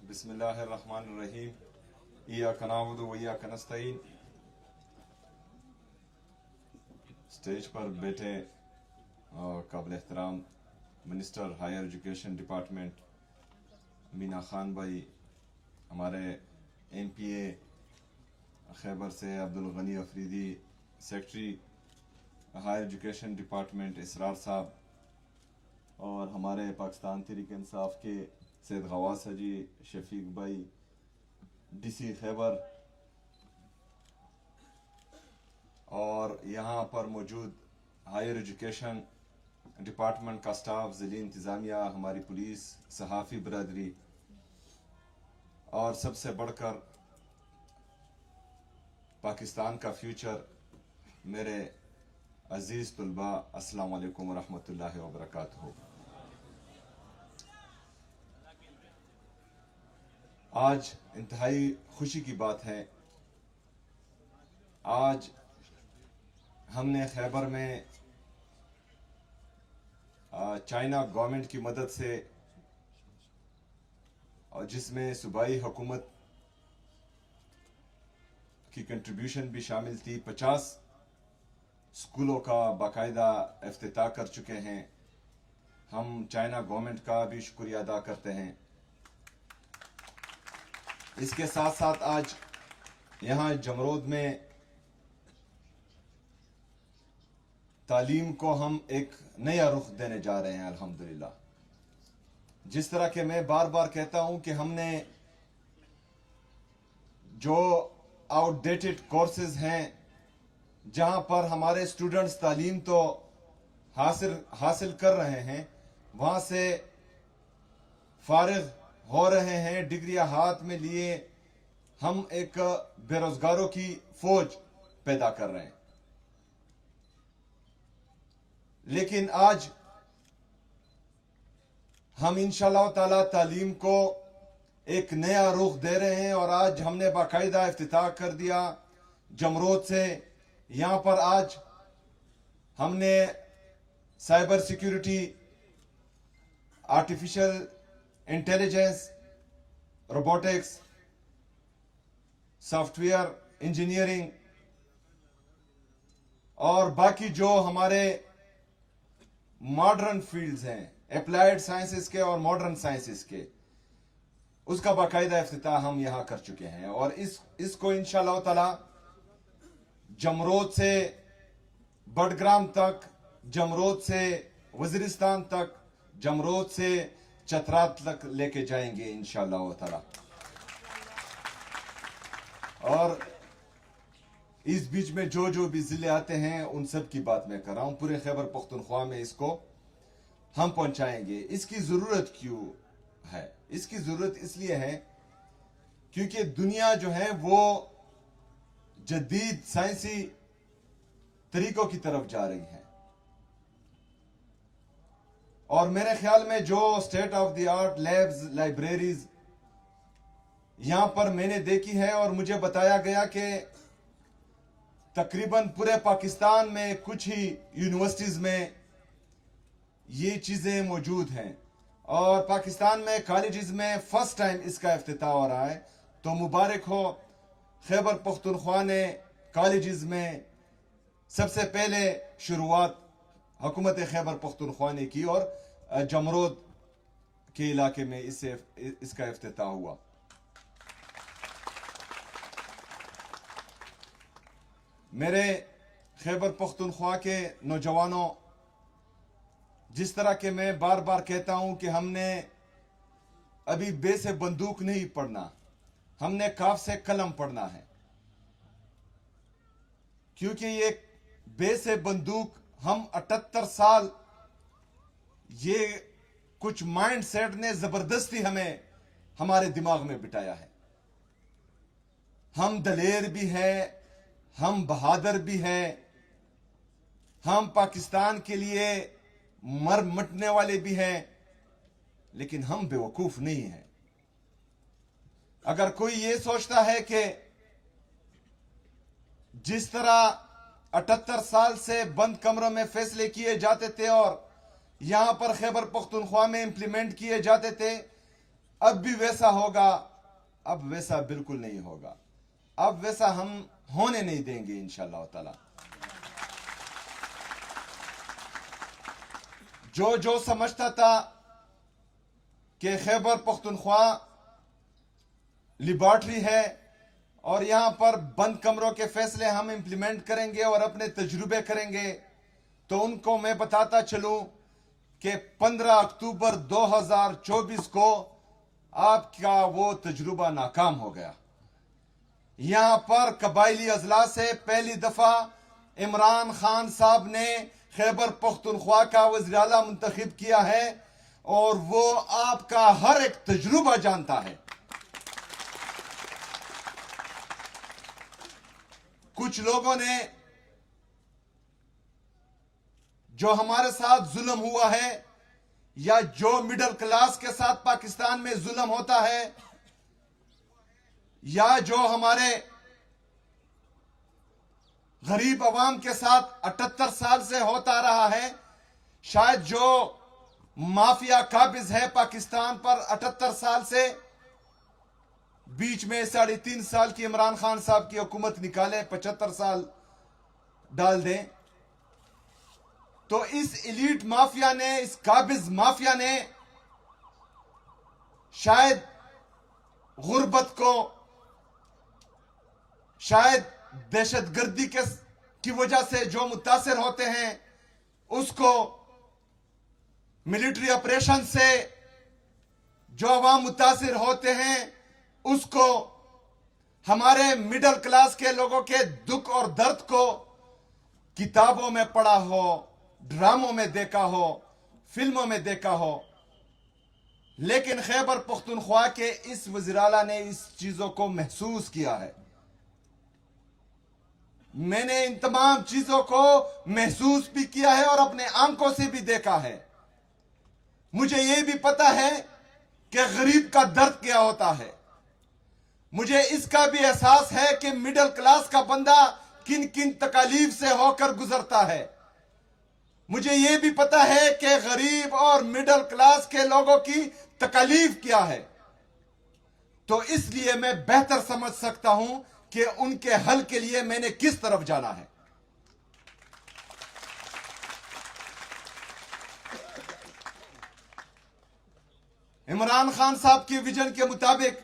بسم اللہ الرحمن الرحیم ایاک نعبد و ایاک نستعین۔ اسٹیج پر بیٹھے قابل احترام minister higher education department Meena Khan بھائی، ہمارے ایم پی اے خیبر سے Abdul Ghani Afridi, secretary higher education department Israr صاحب، اور ہمارے پاکستان تحریک انصاف کے سید غواث حاجی، شفیق بھائی، ڈی سی خیبر، اور یہاں پر موجود ہائر ایجوکیشن ڈپارٹمنٹ کا سٹاف، ضلعی انتظامیہ، ہماری پولیس، صحافی برادری، اور سب سے بڑھ کر پاکستان کا فیوچر میرے عزیز طلباء، السلام علیکم ورحمۃ اللہ وبرکاتہ۔ آج انتہائی خوشی کی بات ہے، آج ہم نے خیبر میں چائنا گورنمنٹ کی مدد سے، اور جس میں صوبائی حکومت کی کنٹریبیوشن بھی شامل تھی، 50 اسکولوں کا باقاعدہ افتتاح کر چکے ہیں۔ ہم چائنا گورنمنٹ کا بھی شکریہ ادا کرتے ہیں۔ اس کے ساتھ ساتھ آج یہاں جمرود میں تعلیم کو ہم ایک نیا رخ دینے جا رہے ہیں الحمدللہ۔ جس طرح کہ میں بار بار کہتا ہوں کہ ہم نے جو آؤٹ ڈیٹڈ کورسز ہیں، جہاں پر ہمارے اسٹوڈنٹس تعلیم تو حاصل کر رہے ہیں، وہاں سے فارغ ہو رہے ہیں، ڈگریاں ہاتھ میں لیے ہم ایک بے روزگاروں کی فوج پیدا کر رہے ہیں۔ لیکن آج ہم انشاءاللہ تعالی تعلیم کو ایک نیا رخ دے رہے ہیں، اور آج ہم نے باقاعدہ افتتاح کر دیا جمرود سے۔ یہاں پر آج ہم نے cyber security, artificial intelligence, robotics, soft ware engineering, اور باقی جو ہمارے ماڈرن فیلڈز ہیں، اپلائیڈ سائنسز کے اور ماڈرن سائنسز کے، اس کا باقاعدہ افتتاح ہم یہاں کر چکے ہیں۔ اور اس کو انشاءاللہ تعالی جمرود سے بڈگرام تک، جمرود سے وزیرستان تک، جمرود سے چترال تک لے کے جائیں گے انشاءاللہ تعالی۔ اور اس بیچ میں جو بھی ضلع آتے ہیں ان سب کی بات میں کر رہا ہوں، پورے خیبر پختونخوا میں اس کو ہم پہنچائیں گے۔ اس کی ضرورت کیوں ہے؟ اس کی ضرورت اس لیے ہے کیونکہ دنیا جو ہے وہ جدید سائنسی طریقوں کی طرف جا رہی ہے، اور میرے خیال میں جو state of the art labs, libraries یہاں پر میں نے دیکھی ہے، اور مجھے بتایا گیا کہ تقریباً پورے پاکستان میں کچھ ہی یونیورسٹیز میں یہ چیزیں موجود ہیں، اور پاکستان میں کالجز میں فرسٹ ٹائم اس کا افتتاح ہو رہا ہے۔ تو مبارک ہو، خیبر پختونخوا نے کالجز میں سب سے پہلے شروعات حکومت خیبر پختونخوا نے کی، اور جمرود کے علاقے میں اس کا افتتاح ہوا۔ میرے خیبر پختونخوا کے نوجوانوں، جس طرح کہ میں بار بار کہتا ہوں کہ ہم نے ابھی بے سے بندوق نہیں پڑھنا، ہم نے کاف سے قلم پڑھنا ہے، کیونکہ یہ بے سے بندوق ہم 78 سال یہ کچھ مائنڈ سیٹ نے زبردستی ہمیں ہمارے دماغ میں بٹایا ہے۔ ہم دلیر بھی ہیں، ہم بہادر بھی ہیں، ہم پاکستان کے لیے مر مٹنے والے بھی ہیں، لیکن ہم بے وقوف نہیں ہیں۔ اگر کوئی یہ سوچتا ہے کہ جس طرح 78 سال سے بند کمروں میں فیصلے کیے جاتے تھے اور یہاں پر خیبر پختونخوا میں امپلیمنٹ کیے جاتے تھے، اب بھی ویسا ہوگا؟ اب ویسا بالکل نہیں ہوگا. اب ویسا ہم ہونے نہیں دیں گے انشاءاللہ تعالی. جو سمجھتا تھا کہ خیبر پختونخوا لیبارٹری ہے اور یہاں پر بند کمروں کے فیصلے ہم امپلیمنٹ کریں گے اور اپنے تجربے کریں گے، تو ان کو میں بتاتا چلوں کہ 15 اکتوبر 2024 کو آپ کا وہ تجربہ ناکام ہو گیا. یہاں پر قبائلی اضلاع سے پہلی دفعہ عمران خان صاحب نے خیبر پختونخوا کا وزیر اعلیٰ منتخب کیا ہے اور وہ آپ کا ہر ایک تجربہ جانتا ہے. کچھ لوگوں نے جو ہمارے ساتھ ظلم ہوا ہے یا جو مڈل کلاس کے ساتھ پاکستان میں ظلم ہوتا ہے یا جو ہمارے غریب عوام کے ساتھ 78 سال سے ہوتا رہا ہے، شاید جو مافیا قابض ہے پاکستان پر 78 سال سے، بیچ میں 3.5 سال کی عمران خان صاحب کی حکومت نکالے، 75 سال ڈال دیں، تو اس ایلیٹ مافیا نے، اس قابض مافیا نے شاید غربت کو، شاید دہشت گردی کی وجہ سے جو متاثر ہوتے ہیں اس کو، ملٹری آپریشن سے جو عوام متاثر ہوتے ہیں اس کو، ہمارے مڈل کلاس کے لوگوں کے دکھ اور درد کو کتابوں میں پڑھا ہو، ڈراموں میں دیکھا ہو، فلموں میں دیکھا ہو، لیکن خیبر پختونخوا کے اس وزیر اعلیٰ نے اس چیزوں کو محسوس کیا ہے. میں نے ان تمام چیزوں کو محسوس بھی کیا ہے اور اپنے آنکھوں سے بھی دیکھا ہے. مجھے یہ بھی پتا ہے کہ غریب کا درد کیا ہوتا ہے. مجھے اس کا بھی احساس ہے کہ مڈل کلاس کا بندہ کن کن تکالیف سے ہو کر گزرتا ہے. مجھے یہ بھی پتا ہے کہ غریب اور مڈل کلاس کے لوگوں کی تکالیف کیا ہے. تو اس لیے میں بہتر سمجھ سکتا ہوں کہ ان کے حل کے لیے میں نے کس طرف جانا ہے. عمران خان صاحب کی ویژن کے مطابق،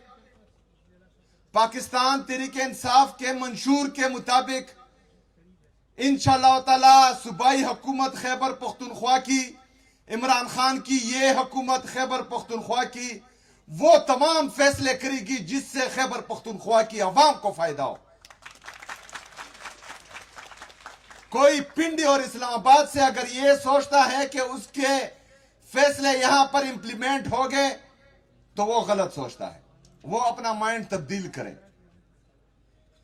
پاکستان تحریک انصاف کے منشور کے مطابق، انشاءاللہ تعالی صوبائی حکومت خیبر پختونخوا کی، عمران خان کی یہ حکومت خیبر پختونخوا کی وہ تمام فیصلے کرے گی جس سے خیبر پختونخوا کی عوام کو فائدہ ہو. کوئی پنڈی اور اسلام آباد سے اگر یہ سوچتا ہے کہ اس کے فیصلے یہاں پر امپلیمنٹ ہو گئے تو وہ غلط سوچتا ہے. وہ اپنا مائنڈ تبدیل کرے.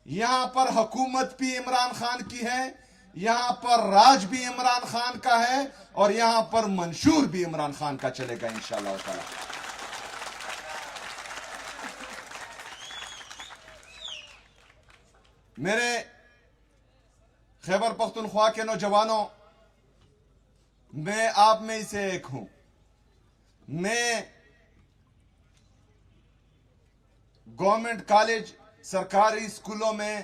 یہاں پر حکومت بھی عمران خان کی ہے، یہاں پر راج بھی عمران خان کا ہے اور یہاں پر منشور بھی عمران خان کا چلے گا انشاءاللہ تعالی. میرے خیبر پختونخوا کے نوجوانوں، میں آپ میں سے ایک ہوں. میں گورنمنٹ کالج، سرکاری اسکولوں میں،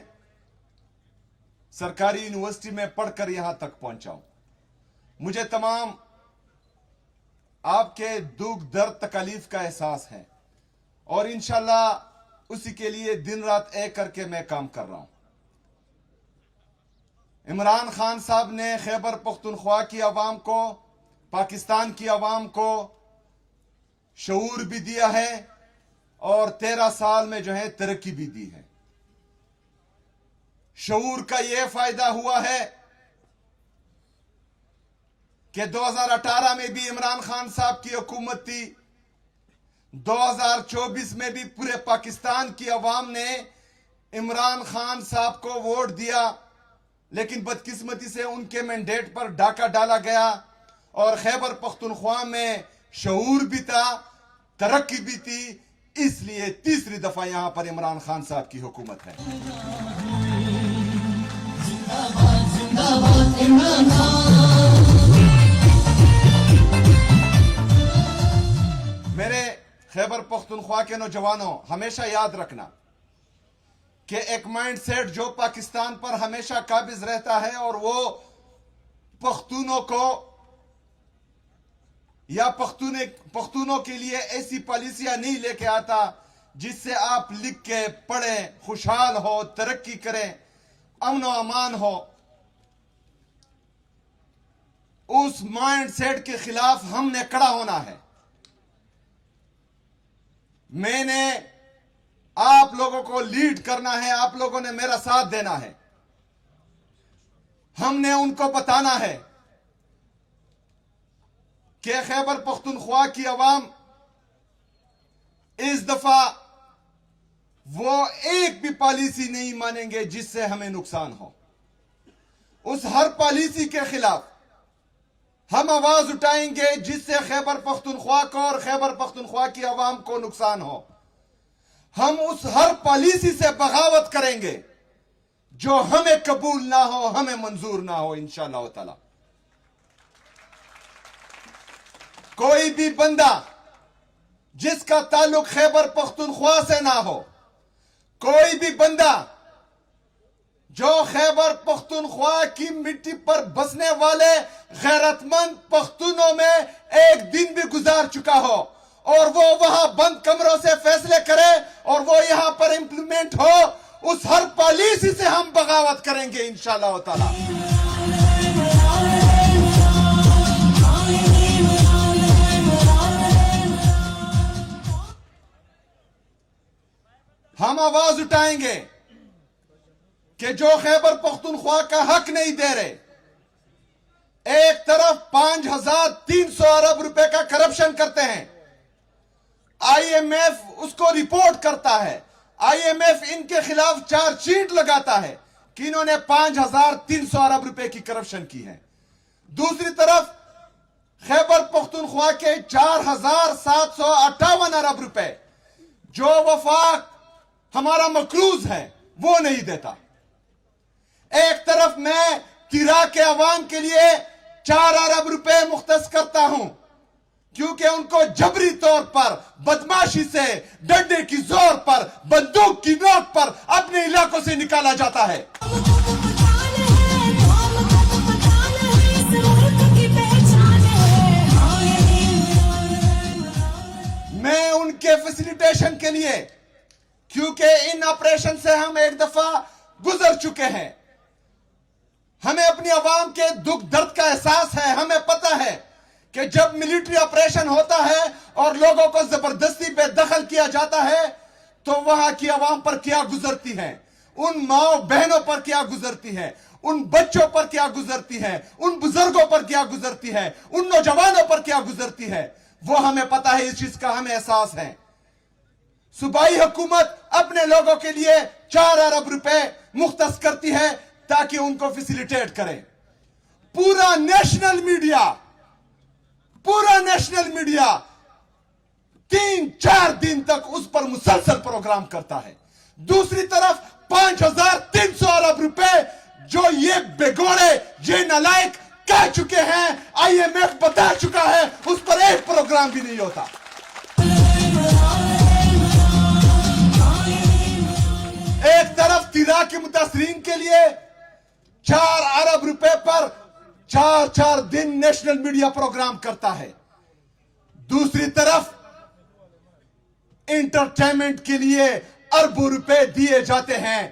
سرکاری یونیورسٹی میں پڑھ کر یہاں تک پہنچا ہوں. مجھے تمام آپ کے دکھ درد تکالیف کا احساس ہے اور انشاءاللہ اسی کے لیے دن رات ایک کر کے میں کام کر رہا ہوں. عمران خان صاحب نے خیبر پختونخوا کی عوام کو، پاکستان کی عوام کو شعور بھی دیا ہے اور 13 سال میں جو ہے ترقی بھی دی ہے. شعور کا یہ فائدہ ہوا ہے کہ 2018 میں بھی عمران خان صاحب کی حکومت تھی، 2024 میں بھی پورے پاکستان کی عوام نے عمران خان صاحب کو ووٹ دیا، لیکن بدقسمتی سے ان کے مینڈیٹ پر ڈاکہ ڈالا گیا اور خیبر پختونخوا میں شعور بھی تھا، ترقی بھی تھی. اس لیے تیسری دفعہ یہاں پر عمران خان صاحب کی حکومت ہے. میرے خیبر پختونخوا کے نوجوانوں ہمیشہ یاد رکھنا کہ ایک مائنڈ سیٹ جو پاکستان پر ہمیشہ قابض رہتا ہے اور وہ پختونوں کو یا پختونوں کے لیے ایسی پالیسیاں نہیں لے کے آتا جس سے آپ لکھ کے پڑھیں، خوشحال ہو، ترقی کریں، امن و امان ہو. اس مائنڈ سیٹ کے خلاف ہم نے کھڑا ہونا ہے. میں نے آپ لوگوں کو لیڈ کرنا ہے، آپ لوگوں نے میرا ساتھ دینا ہے. ہم نے ان کو بتانا ہے کہ خیبر پختونخوا کی عوام اس دفعہ وہ ایک بھی پالیسی نہیں مانیں گے جس سے ہمیں نقصان ہو. اس ہر پالیسی کے خلاف ہم آواز اٹھائیں گے جس سے خیبر پختونخوا کو اور خیبر پختونخوا کی عوام کو نقصان ہو. ہم اس ہر پالیسی سے بغاوت کریں گے جو ہمیں قبول نہ ہو، ہمیں منظور نہ ہو انشاءاللہ تعالی. کوئی بھی بندہ جس کا تعلق خیبر پختونخوا سے نہ ہو، کوئی بھی بندہ جو خیبر پختونخوا کی مٹی پر بسنے والے غیرت مند پختونوں میں ایک دن بھی گزار چکا ہو اور وہ وہاں بند کمروں سے فیصلے کرے اور وہ یہاں پر امپلیمنٹ ہو، اس ہر پالیسی سے ہم بغاوت کریں گے انشاءاللہ تعالی. ہم آواز اٹھائیں گے کہ جو خیبر پختونخوا کا حق نہیں دے رہے. ایک طرف 5,300 ارب روپے کا کرپشن کرتے ہیں، آئی ایم ایف اس کو رپورٹ کرتا ہے، آئی ایم ایف ان کے خلاف چارج شیٹ لگاتا ہے کہ انہوں نے 5,300 ارب روپے کی کرپشن کی ہے. دوسری طرف خیبر پختونخوا کے 4,758 ارب روپے جو وفاق ہمارا مقروض ہے وہ نہیں دیتا. ایک طرف میں تیرا کے عوام کے لیے 4 ارب روپے مختص کرتا ہوں کیونکہ ان کو جبری طور پر، بدماشی سے، ڈنڈے کی زور پر، بندوق کی نوک پر اپنے علاقوں سے نکالا جاتا ہے. میں ان کے فیسیلیٹیشن کے لیے، کیونکہ ان آپریشن سے ہم ایک دفعہ گزر چکے ہیں، ہمیں اپنی عوام کے دکھ درد کا احساس ہے. ہمیں پتہ ہے کہ جب ملٹری آپریشن ہوتا ہے اور لوگوں کو زبردستی بے دخل کیا جاتا ہے تو وہاں کی عوام پر کیا گزرتی ہے، ان ماں بہنوں پر کیا گزرتی ہے، ان بچوں پر کیا گزرتی ہے، ان بزرگوں پر کیا گزرتی ہے، ان نوجوانوں پر کیا گزرتی ہے، وہ ہمیں پتہ ہے. اس چیز کا ہمیں احساس ہے. صوبائی حکومت اپنے لوگوں کے لیے 4 ارب روپے مختص کرتی ہے تاکہ ان کو فیسیلیٹیٹ کرے. پورا نیشنل میڈیا 3-4 دن تک اس پر مسلسل پروگرام کرتا ہے. دوسری طرف 5,300 ارب روپے جو یہ بگوڑے، یہ نالائق کہہ چکے ہیں، آئی ایم ایف بتا چکا ہے، اس پر ایک پروگرام بھی نہیں ہوتا. ایک طرف تیرا کے متاثرین کے لیے 4 ارب روپے پر 4 دن نیشنل میڈیا پروگرام کرتا ہے. دوسری طرف انٹرٹینمنٹ کے لیے اربوں روپے دیے جاتے ہیں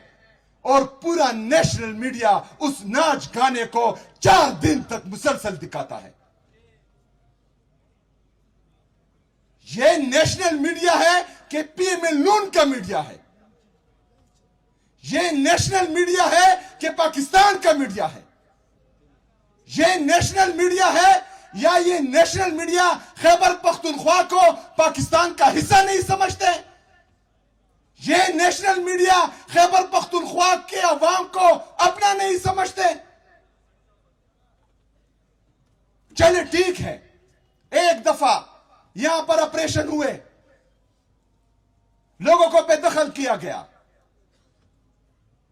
اور پورا نیشنل میڈیا اس ناچ گانے کو 4 دن تک مسلسل دکھاتا ہے. یہ نیشنل میڈیا ہے کہ پی ایم ایل نون کا میڈیا ہے؟ یہ نیشنل میڈیا ہے کہ پاکستان کا میڈیا ہے؟ یہ نیشنل میڈیا ہے یا یہ نیشنل میڈیا خیبر پختونخوا کو پاکستان کا حصہ نہیں سمجھتے؟ یہ نیشنل میڈیا خیبر پختونخوا کے عوام کو اپنا نہیں سمجھتے؟ چلے ٹھیک ہے، ایک دفعہ یہاں پر آپریشن ہوئے، لوگوں کو بے دخل کیا گیا،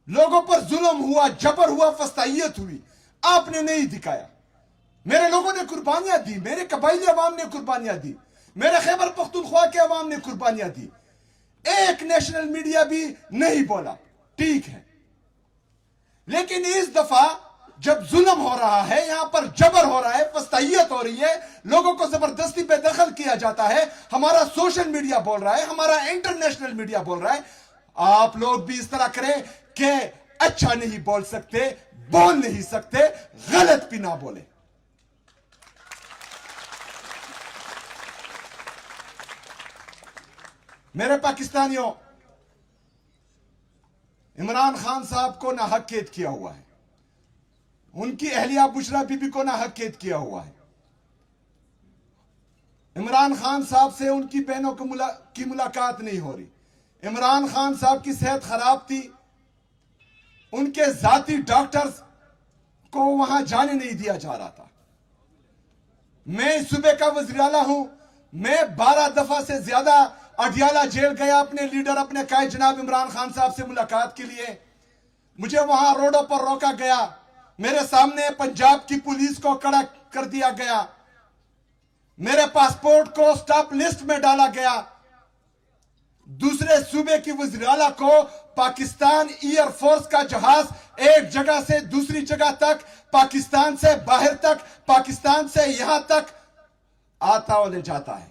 لوگوں پر ظلم ہوا، جبر ہوا، فستائیت ہوئی، آپ نے نہیں دکھایا. میرے لوگوں نے قربانیاں دی، میرے قبائلی عوام نے قربانیاں دی. میرے خیبر پختونخوا کے عوام نے قربانیاں دی. ایک نیشنل میڈیا بھی نہیں بولا, ٹھیک ہے, لیکن اس دفعہ جب ظلم ہو رہا ہے, یہاں پر جبر ہو رہا ہے, فستائیت ہو رہی ہے, لوگوں کو زبردستی بے دخل کیا جاتا ہے, ہمارا سوشل میڈیا بول رہا ہے, ہمارا انٹرنیشنل میڈیا بول رہا ہے, آپ لوگ بھی اس طرح کریں کہ اچھا نہیں بول سکتے, بول نہیں سکتے, غلط بھی نہ بولیں. میرے پاکستانیوں, عمران خان صاحب کو ناحق قید کیا ہوا ہے, ان کی اہلیہ بشرا بی بی کو ناحق قید کیا ہوا ہے. عمران خان صاحب سے ان کی بہنوں کی ملاقات نہیں ہو رہی. عمران خان صاحب کی صحت خراب تھی, ان کے ذاتی ڈاکٹرز کو وہاں جانے نہیں دیا جا رہا تھا. میں اس صوبے کا وزیر اعلیٰ ہوں, میں 12 دفعہ سے زیادہ اڈیالہ جیل گیا اپنے لیڈر, اپنے قائد جناب عمران خان صاحب سے ملاقات کے لیے. مجھے وہاں روڈوں پر روکا گیا, میرے سامنے پنجاب کی پولیس کو کڑا کر دیا گیا, میرے پاسپورٹ کو سٹاپ لسٹ میں ڈالا گیا. دوسرے صوبے کی وزیر اعلیٰ کو پاکستان ایئر فورس کا جہاز ایک جگہ سے دوسری جگہ تک, پاکستان سے باہر تک, پاکستان سے یہاں تک آتا اور لے جاتا ہے.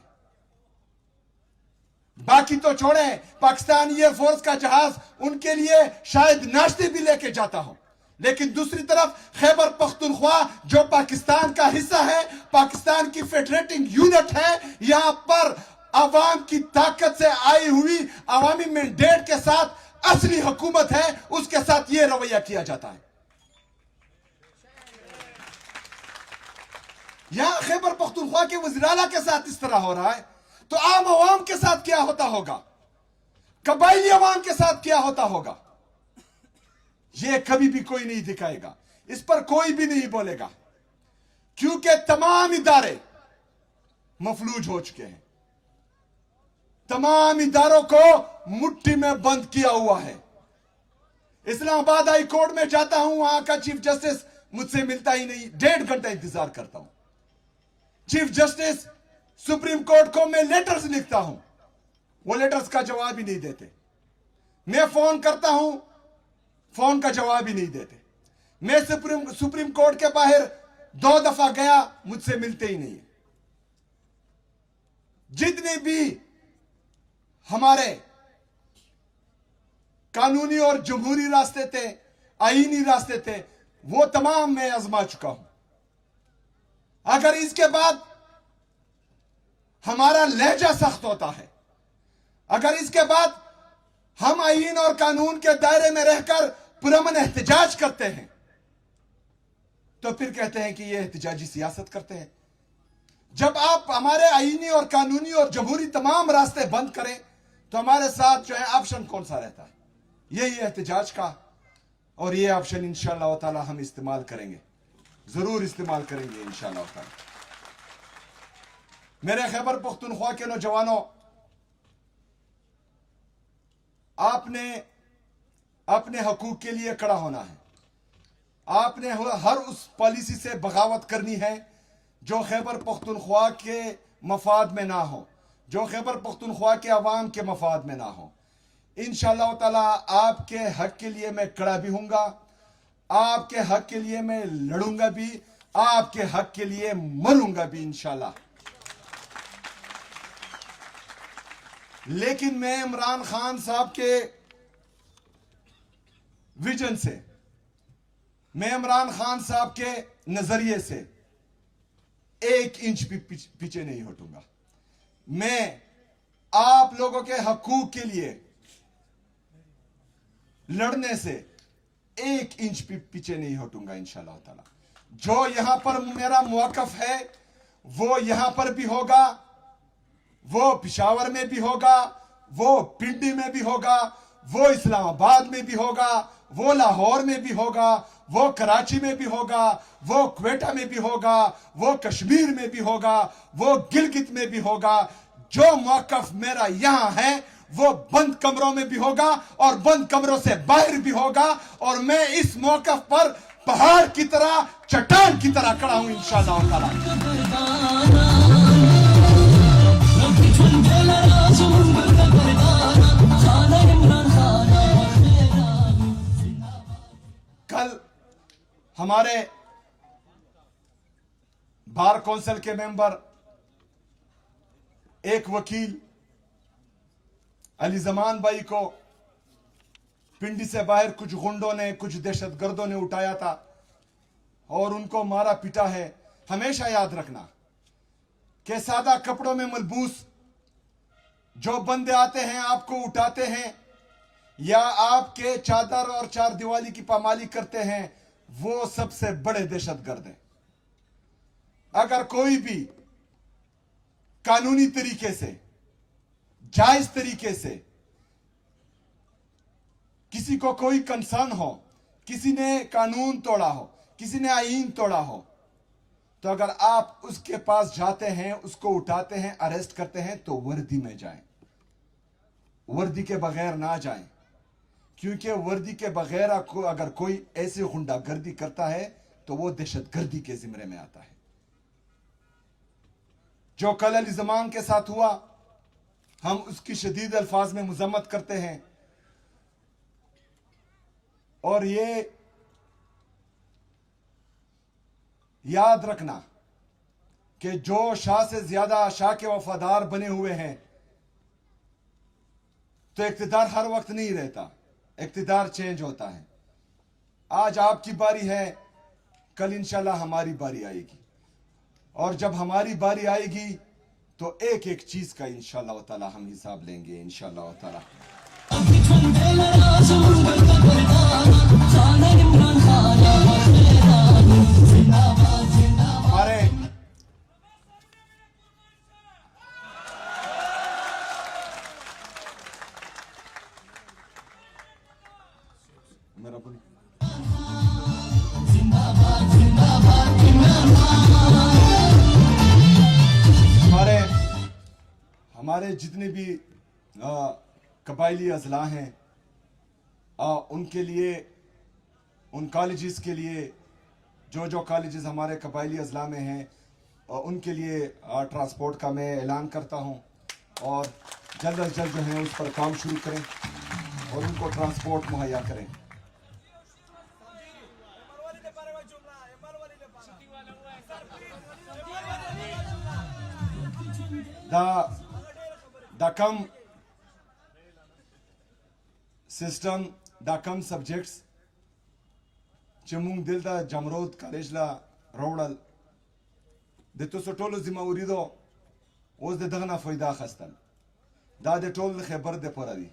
باقی تو چھوڑیں, پاکستان ایئر فورس کا جہاز ان کے لیے شاید ناشتے بھی لے کے جاتا ہو, لیکن دوسری طرف خیبر پختونخوا جو پاکستان کا حصہ ہے, پاکستان کی فیڈریٹنگ یونٹ ہے, یہاں پر عوام کی طاقت سے آئی ہوئی عوامی مینڈیٹ کے ساتھ اصلی حکومت ہے, اس کے ساتھ یہ رویہ کیا جاتا ہے. یہاں خیبر پختونخوا کے وزیر اعلیٰ کے ساتھ اس طرح ہو رہا ہے, تو عام عوام کے ساتھ کیا ہوتا ہوگا, قبائلی عوام کے ساتھ کیا ہوتا ہوگا, یہ کبھی بھی کوئی نہیں دکھائے گا, اس پر کوئی بھی نہیں بولے گا, کیونکہ تمام ادارے مفلوج ہو چکے ہیں. تمام اداروں کو مٹھی میں بند کیا ہوا ہے. اسلام آباد ہائی کورٹ میں جاتا ہوں, وہاں کا چیف جسٹس مجھ سے ملتا ہی نہیں, 1.5 گھنٹہ انتظار کرتا ہوں. چیف جسٹس سپریم کورٹ کو میں لیٹرز لکھتا ہوں, وہ لیٹرز کا جواب ہی نہیں دیتے. میں فون کرتا ہوں, فون کا جواب ہی نہیں دیتے. میں سپریم کورٹ کے باہر 2 دفعہ گیا, مجھ سے ملتے ہی نہیں. جتنے بھی ہمارے قانونی اور جمہوری راستے تھے, آئینی راستے تھے, وہ تمام میں آزما چکا ہوں. اگر اس کے بعد ہمارا لہجہ سخت ہوتا ہے, اگر اس کے بعد ہم آئین اور قانون کے دائرے میں رہ کر پرامن احتجاج کرتے ہیں, تو پھر کہتے ہیں کہ یہ احتجاجی سیاست کرتے ہیں. جب آپ ہمارے آئینی اور قانونی اور جمہوری تمام راستے بند کریں, تو ہمارے ساتھ جو ہے آپشن کون سا رہتا ہے؟ یہی احتجاج کا, اور یہ آپشن انشاءاللہ تعالی ہم استعمال کریں گے, ضرور استعمال کریں گے انشاءاللہ تعالی. میرے خیبر پختونخوا کے نوجوانوں, آپ نے اپنے حقوق کے لیے کھڑا ہونا ہے. آپ نے ہر اس پالیسی سے بغاوت کرنی ہے جو خیبر پختونخوا کے مفاد میں نہ ہو, جو خیبر پختونخوا کے عوام کے مفاد میں نہ ہو. انشاءاللہ تعالی آپ کے حق کے لیے میں کھڑا بھی ہوں گا, آپ کے حق کے لیے میں لڑوں گا بھی, آپ کے حق کے لیے مروں گا بھی انشاءاللہ. لیکن میں عمران خان صاحب کے ویژن سے, میں عمران خان صاحب کے نظریے سے 1 انچ بھی پیچھے نہیں ہٹوں گا. میں آپ لوگوں کے حقوق کے لیے لڑنے سے 1 انچ بھی پیچھے نہیں ہٹوں گا انشاءاللہ تعالی. جو یہاں پر میرا موقف ہے وہ یہاں پر بھی ہوگا, وہ پشاور میں بھی ہوگا, وہ پنڈی میں بھی ہوگا, وہ اسلام آباد میں بھی ہوگا, وہ لاہور میں بھی ہوگا, وہ کراچی میں بھی ہوگا, وہ کوئٹہ میں بھی ہوگا, وہ کشمیر میں بھی ہوگا, وہ گلگت میں بھی ہوگا. جو موقف میرا یہاں ہے وہ بند کمروں میں بھی ہوگا اور بند کمروں سے باہر بھی ہوگا, اور میں اس موقف پر پہاڑ کی طرح, چٹان کی طرح کھڑا ہوں انشاءاللہ تعالی. ہمارے بار کونسل کے ممبر ایک وکیل علی زمان بھائی کو پنڈی سے باہر کچھ غنڈوں نے کچھ دہشت گردوں نے اٹھایا تھا اور ان کو مارا پیٹا ہے. ہمیشہ یاد رکھنا کہ سادہ کپڑوں میں ملبوس جو بندے آتے ہیں آپ کو اٹھاتے ہیں یا آپ کے چادر اور چار دیوالی کی پامالی کرتے ہیں وہ سب سے بڑے دہشت گرد ہیں. اگر کوئی بھی قانونی طریقے سے جائز طریقے سے کسی کو کوئی کنسرن ہو, کسی نے قانون توڑا ہو, کسی نے آئین توڑا ہو, تو اگر آپ اس کے پاس جاتے ہیں, اس کو اٹھاتے ہیں, اریسٹ کرتے ہیں تو وردی میں جائیں, وردی کے بغیر نہ جائیں, کیونکہ وردی کے بغیر اگر کوئی ایسی غنڈہ گردی کرتا ہے تو وہ دہشت گردی کے زمرے میں آتا ہے. جو کل علی زمان کے ساتھ ہوا ہم اس کی شدید الفاظ میں مذمت کرتے ہیں, اور یہ یاد رکھنا کہ جو شاہ سے زیادہ شاہ کے وفادار بنے ہوئے ہیں تو اقتدار ہر وقت نہیں رہتا, اقتدار چینج ہوتا ہے. آج آپ کی باری ہے, کل انشاءاللہ ہماری باری آئے گی, اور جب ہماری باری آئے گی تو ایک ایک چیز کا انشاءاللہ تعالی ہم حساب لیں گے انشاءاللہ تعالی. ہمارے جتنے بھی قبائلی اضلاع ہیں ان کے لیے, ان کالجز کے لیے, جو کالجز ہمارے قبائلی اضلاع میں ہیں ان کے لیے ٹرانسپورٹ کا میں اعلان کرتا ہوں, اور جلد از جلد جو ہیں اس پر کام شروع کریں اور ان کو ٹرانسپورٹ مہیا کریں. دا کم سسٹم, دا کم سبجیکٹس چمونگ دل دا جمرود کالجلا روڑل د تو سټولو ذمہ وری دو اوس د دغه نه فایده اخیستل دا د ټول خیبر د پوره دی.